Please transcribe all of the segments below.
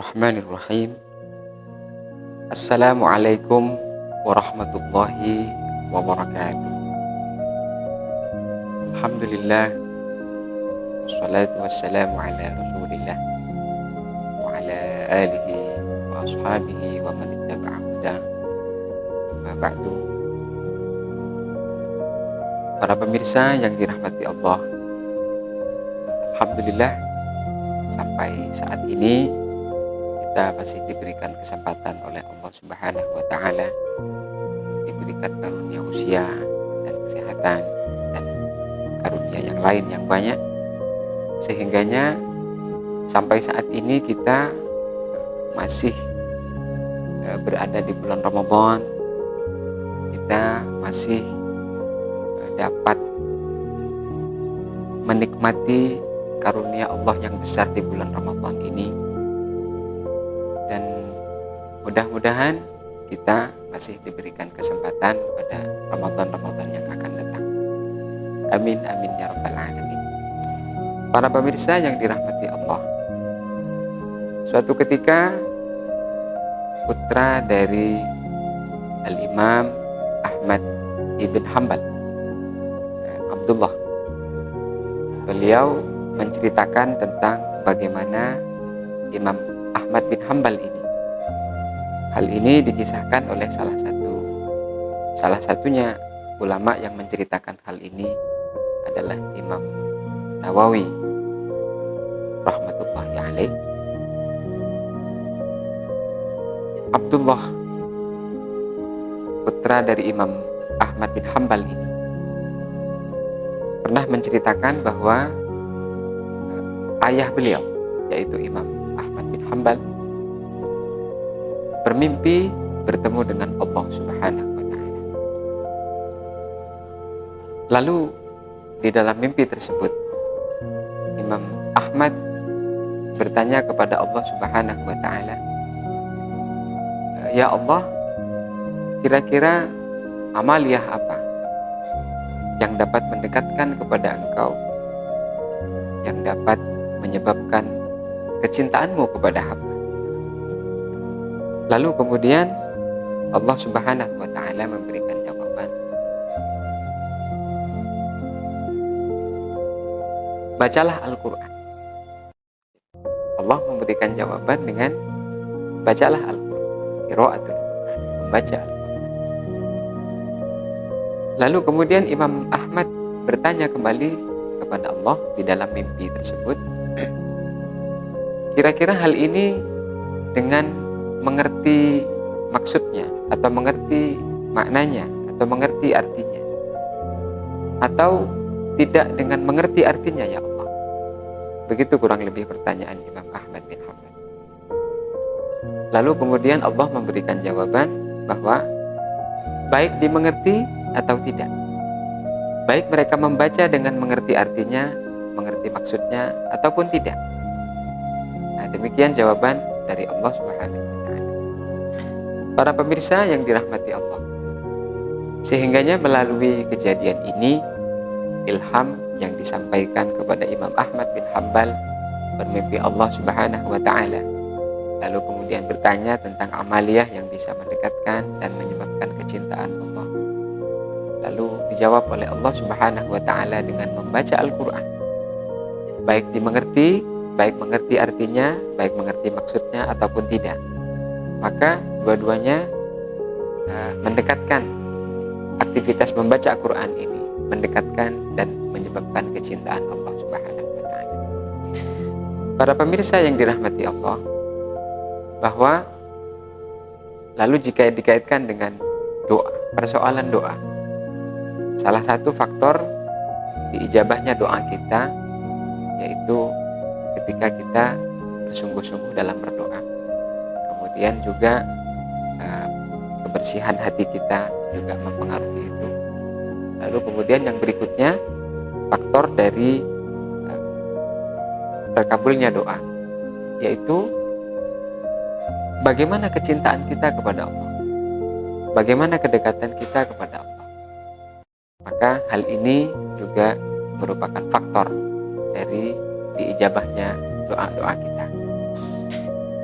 Bismillahirrahmanirrahim. Assalamualaikum warahmatullahi wabarakatuh. Alhamdulillah, wassalatu wassalamu ala rasulillah wa ala alihi wa ashabihi wa man ittaba'a hudah. Amma ba'du. Para pemirsa yang dirahmati Allah, alhamdulillah sampai saat ini kita masih diberikan kesempatan oleh Allah Subhanahu wa Ta'ala, diberikan karunia usia dan kesehatan dan karunia yang lain yang banyak, sehingganya sampai saat ini kita masih berada di bulan Ramadan. Kita masih dapat menikmati karunia Allah yang besar di bulan Ramadan ini, dan mudah-mudahan kita masih diberikan kesempatan pada Ramadan-Ramadan yang akan datang. Amin amin ya rabbal alamin. Para pemirsa yang dirahmati Allah, suatu ketika putra dari Al-Imam Ahmad ibn Hanbal, Abdullah, beliau menceritakan tentang bagaimana Imam Ahmad bin Hanbal ini. Hal ini dikisahkan oleh salah satunya ulama yang menceritakan hal ini adalah Imam Nawawi rahmatullahi alaih. Abdullah, putra dari Imam Ahmad bin Hanbal ini, pernah menceritakan bahwa ayah beliau, yaitu Imam Ahmad bin Hanbal, bermimpi bertemu dengan Allah Subhanahu wa Ta'ala. Lalu di dalam mimpi tersebut, Imam Ahmad bertanya kepada Allah Subhanahu wa Ta'ala, "Ya Allah, kira-kira amaliyah apa yang dapat mendekatkan kepada Engkau, yang dapat menyebabkan kecintaanmu kepada hamba?" Lalu kemudian Allah Subhanahu wa Ta'ala memberikan jawaban, bacalah Al-Quran. Allah memberikan jawaban dengan bacalah Al-Quran, qiraatul Quran, membaca Al-Quran. Lalu kemudian Imam Ahmad bertanya kembali kepada Allah di dalam mimpi tersebut, kira-kira hal ini dengan mengerti maksudnya, atau mengerti maknanya, atau mengerti artinya, atau tidak dengan mengerti artinya, ya Allah? Begitu kurang lebih pertanyaan Imam Ahmad bin Hanbal. Lalu kemudian Allah memberikan jawaban bahwa baik dimengerti atau tidak, baik mereka membaca dengan mengerti artinya, mengerti maksudnya, ataupun tidak. Nah, demikian jawaban dari Allah Subhanahu wa Ta'ala. Para pemirsa yang dirahmati Allah, sehingganya melalui kejadian ini, ilham yang disampaikan kepada Imam Ahmad bin Hanbal bermimpi Allah Subhanahu wa Ta'ala, lalu kemudian bertanya tentang amaliyah yang bisa mendekatkan dan menyebabkan kecintaan Allah. Lalu dijawab oleh Allah Subhanahu wa Ta'ala dengan membaca Al-Quran, baik dimengerti, baik mengerti artinya, baik mengerti maksudnya ataupun tidak. Maka dua-duanya mendekatkan, aktivitas membaca Al-Quran ini mendekatkan dan menyebabkan kecintaan Allah Subhanahu wa Ta'ala. Para pemirsa yang dirahmati Allah, bahwa lalu jika dikaitkan dengan doa, persoalan doa, salah satu faktor diijabahnya doa kita yaitu ketika kita bersungguh-sungguh dalam berdoa. Kemudian juga kebersihan hati kita juga mempengaruhi itu. Lalu kemudian yang berikutnya, faktor dari terkabulnya doa, yaitu bagaimana kecintaan kita kepada Allah, bagaimana kedekatan kita kepada Allah. Maka hal ini juga merupakan faktor dari diijabahnya doa-doa kita.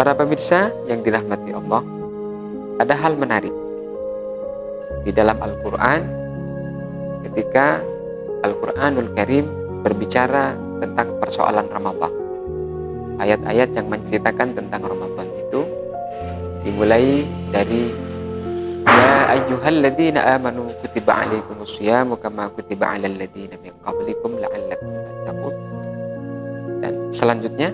Para pemirsa yang dirahmati Allah, ada hal menarik di dalam Al-Quran ketika Al-Quranul Karim berbicara tentang persoalan Ramadan. Ayat-ayat yang menceritakan tentang Ramadan itu dimulai dari Ya ayyuhalladzina amanu kutiba alaikumus syiyamu kama kutiba alal ladzina min qablikum la'allakum tattaqun. Dan selanjutnya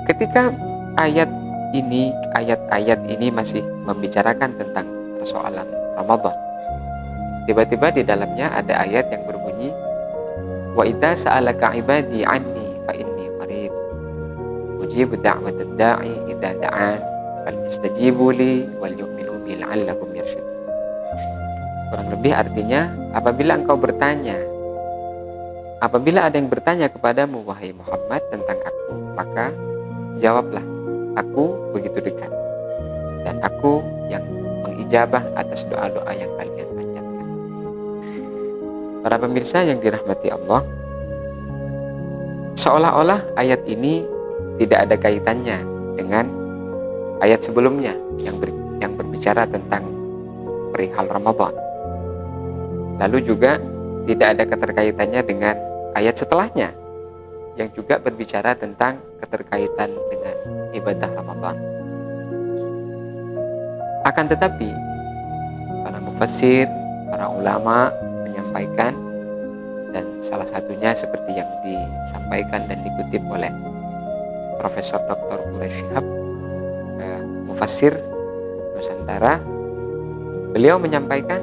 ketika ayat-ayat ini masih membicarakan tentang persoalan Ramadan, tiba-tiba di dalamnya ada ayat yang berbunyi wa idza sa'alaka ibadi anni fa inni qarib ujibu da'watad da'i idza da'an falyastajibu li wal yu'minu bi la'allahum yarshudun. Kurang lebih artinya, apabila ada yang bertanya kepadamu wahai Muhammad tentang aku, maka jawablah, aku begitu dekat dan aku yang mengijabah atas doa-doa yang kalian panjatkan. Para pemirsa yang dirahmati Allah, seolah-olah ayat ini tidak ada kaitannya dengan ayat sebelumnya yang berbicara tentang perihal Ramadan. Lalu juga tidak ada keterkaitannya dengan ayat setelahnya yang juga berbicara tentang keterkaitan dengan ibadah Ramadan. Akan tetapi para mufassir, para ulama menyampaikan, dan salah satunya seperti yang disampaikan dan dikutip oleh Profesor Dr. Quraish Shihab, mufassir Nusantara, beliau menyampaikan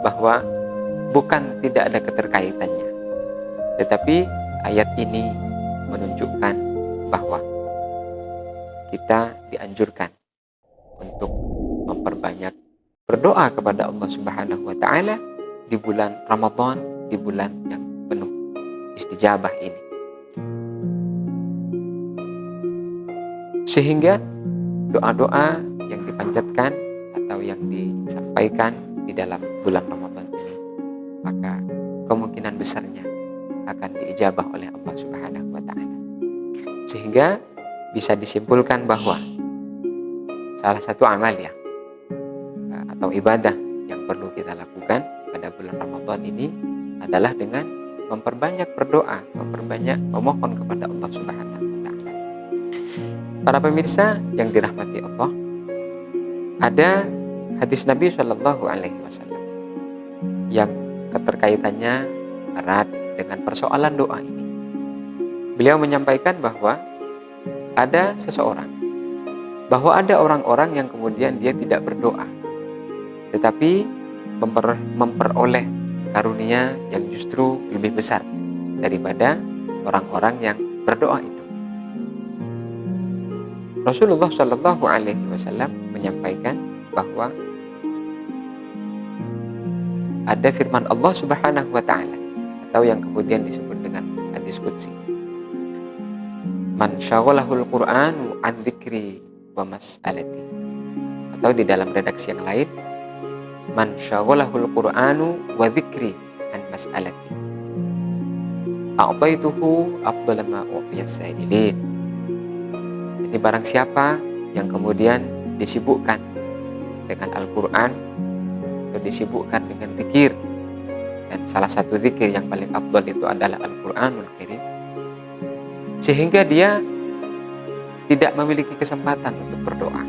bahwa bukan tidak ada keterkaitannya, tetapi ayat ini menunjukkan bahwa kita dianjurkan untuk memperbanyak berdoa kepada Allah Subhanahu wa taala di bulan Ramadan, di bulan yang penuh istijabah ini. Sehingga doa-doa yang dipanjatkan atau yang disampaikan di dalam bulan Ramadan ini, maka kemungkinan besarnya akan diijabah oleh Allah Subhanahu wa taala. Sehingga bisa disimpulkan bahwa salah satu amal atau ibadah yang perlu kita lakukan pada bulan Ramadan ini adalah dengan memperbanyak berdoa, memperbanyak memohon kepada Allah Subhanahu wa taala. Para pemirsa yang dirahmati Allah, ada hadis Nabi Shallallahu alaihi wasallam yang keterkaitannya erat dengan persoalan doa ini. Beliau menyampaikan bahwa ada orang-orang yang kemudian dia tidak berdoa, tetapi memperoleh karunia yang justru lebih besar daripada orang-orang yang berdoa itu. Rasulullah Shallallahu alaihi wasallam menyampaikan bahwa ada firman Allah Subhanahu wa taala atau yang kemudian disebut dengan hadis qudsi. Man syaghalahul Qur'anu an dzikri wa mas'alati. Atau di dalam redaksi yang lain, man syaghalahul Qur'anu wa dzikri an mas'alati. A'taituhu afdhala ma u'tiyas sa'ilin. Jadi barang siapa yang kemudian disibukkan dengan Al-Qur'an atau disibukkan dengan zikir, dan salah satu zikir yang paling afdal itu adalah Al-Quranul Karim, sehingga dia tidak memiliki kesempatan untuk berdoa,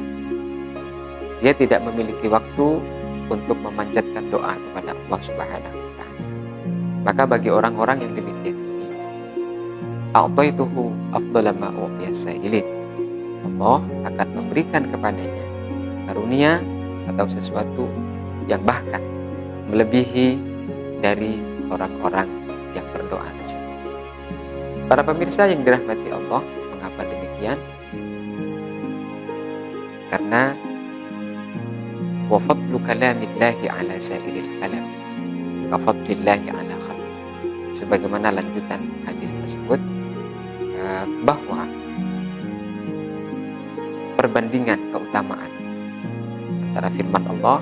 dia tidak memiliki waktu untuk memanjatkan doa kepada Allah Subhanahu wa taala, maka bagi orang-orang yang demikian ini, a'taituhu afdhala ma u'tiyas sa'ilin, Allah akan memberikan kepadanya karunia atau sesuatu yang bahkan melebihi dari orang-orang yang berdoa tersebut. Para pemirsa yang dirahmati Allah, mengapa demikian? Karena wa fadlu kalamillahi ala sa'iril kalam ka fadlillahi ala khalqi. Sebagaimana lanjutan hadis tersebut, bahwa perbandingan keutamaan antara firman Allah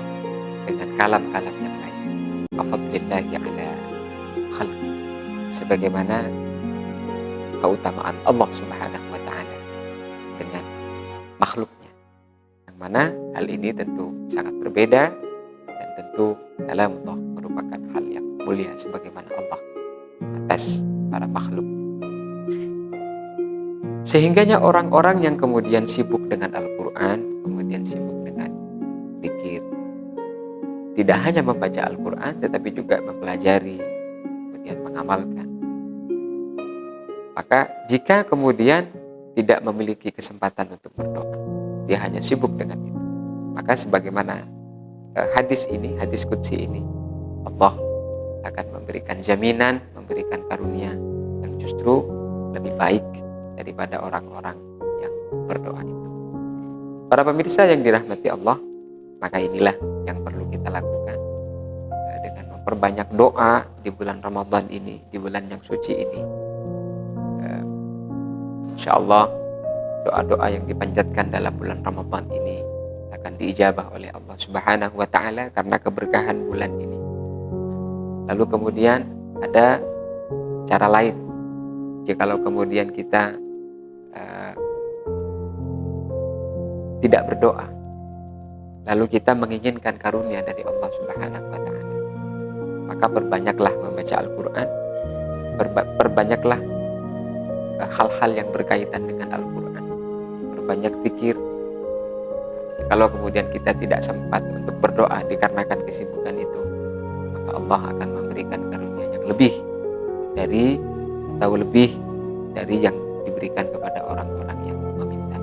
dengan kalam-kalam yang lain, fadlillahi ala khalqi, sebagaimana keutamaan Allah Subhanahu wa taala dengan mana hal ini tentu sangat berbeda, dan tentu kalamullah merupakan hal yang mulia sebagaimana Allah atas para makhluk. Sehingganya orang-orang yang kemudian sibuk dengan Al-Quran, kemudian sibuk dengan zikir, tidak hanya membaca Al-Quran tetapi juga mempelajari, kemudian mengamalkan. Maka jika kemudian tidak memiliki kesempatan untuk berdoa, dia hanya sibuk dengan itu, maka sebagaimana hadis qudsi ini, Allah akan memberikan jaminan, memberikan karunia yang justru lebih baik daripada orang-orang yang berdoa itu. Para pemirsa yang dirahmati Allah, maka inilah yang perlu kita lakukan dengan memperbanyak doa di bulan Ramadan ini, di bulan yang suci ini. Insya Allah doa-doa yang dipanjatkan dalam bulan Ramadan ini akan diijabah oleh Allah Subhanahu wa Ta'ala karena keberkahan bulan ini. Lalu kemudian ada cara lain, jikalau kemudian kita tidak berdoa, lalu kita menginginkan karunia dari Allah Subhanahu wa Ta'ala, maka perbanyaklah membaca Al-Quran, perbanyaklah hal-hal yang berkaitan dengan Al-Quran, berbanyak zikir. Kalau kemudian kita tidak sempat untuk berdoa dikarenakan kesibukan itu, maka Allah akan memberikan karunia yang lebih dari yang diberikan kepada orang-orang yang meminta.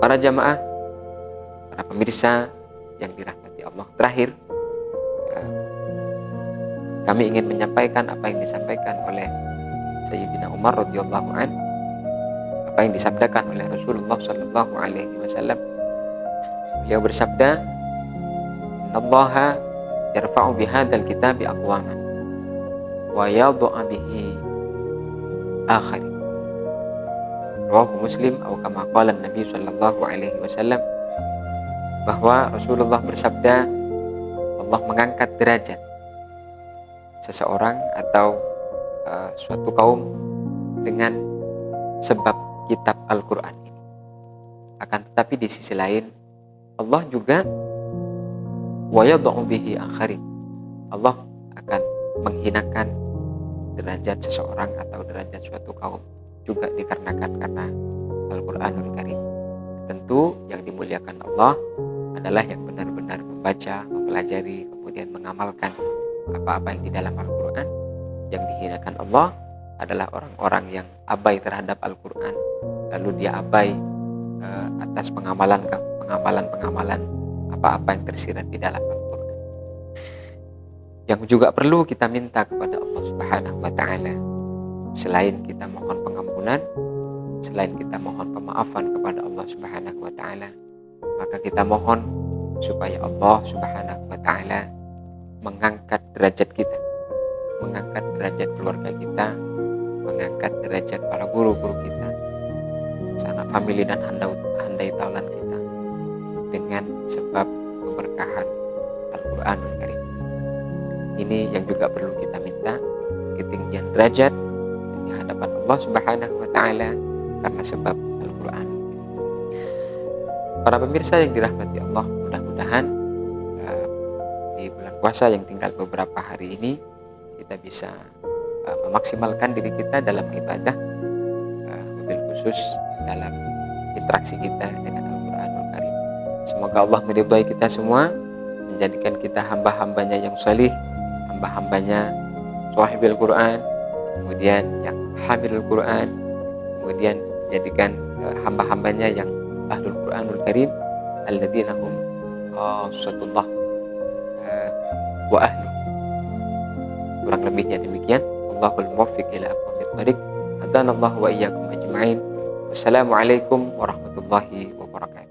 Para jamaah, para pemirsa yang dirahmati Allah, terakhir kami ingin menyampaikan apa yang disampaikan oleh Sayyidina Umar radhiyallahu an, apa yang disabdakan oleh Rasulullah sallallahu alaihi wasallam. Beliau bersabda, "Innallaha yarfa'u bihadzal kitabi aqwaman wa yadh'u bihi akharin." Rawahu Muslim atau kama qala Nabi sallallahu alaihi wasallam, bahwa Rasulullah bersabda, Allah mengangkat derajat seseorang atau suatu kaum dengan sebab kitab Al-Quran ini. Akan tetapi di sisi lain, Allah juga wa yad'u bihi akharin, Allah akan menghinakan derajat seseorang atau derajat suatu kaum juga dikarenakan karena Al-Quranul Karim. Tentu yang dimuliakan Allah adalah yang benar-benar membaca, mempelajari, kemudian mengamalkan apa-apa yang di dalam Al-Quran. Yang dihinakan Allah adalah orang-orang yang abai terhadap Al-Quran, lalu dia abai atas pengamalan apa-apa yang tersirat di dalam Al-Quran. Yang juga perlu kita minta kepada Allah Subhanahu wa Ta'ala, selain kita mohon pengampunan, selain kita mohon pemaafan kepada Allah Subhanahu wa Ta'ala, maka kita mohon supaya Allah Subhanahu wa Ta'ala mengangkat derajat kita, mengangkat derajat keluarga kita, mengangkat derajat para guru-guru kita, sanak famili dan handai taulan kita, dengan sebab keberkahan Al-Quranul Karim. Ini yang juga perlu kita minta, ketinggian derajat di hadapan Allah Subhanahu wa Ta'ala karena sebab Al-Quran. Para pemirsa yang dirahmati Allah, mudah-mudahan di bulan puasa yang tinggal beberapa hari ini kita bisa memaksimalkan diri kita dalam ibadah, wabil khusus dalam interaksi kita dengan Al-Quranul Karim. Semoga Allah meridhai kita semua, menjadikan kita hamba-hambanya yang salih, hamba-hambanya sahibul Quran, kemudian yang hamilul Quran, kemudian menjadikan hamba-hambanya yang ahlul Quranul Karim, alladzina hum khassatullah wa ahlu. Kurang lebihnya demikian. Allahul muwaffiq ila aqwamit thariq. Hadanallahu wa iyyakum ajma'in. Wassalamualaikum warahmatullahi wabarakatuh.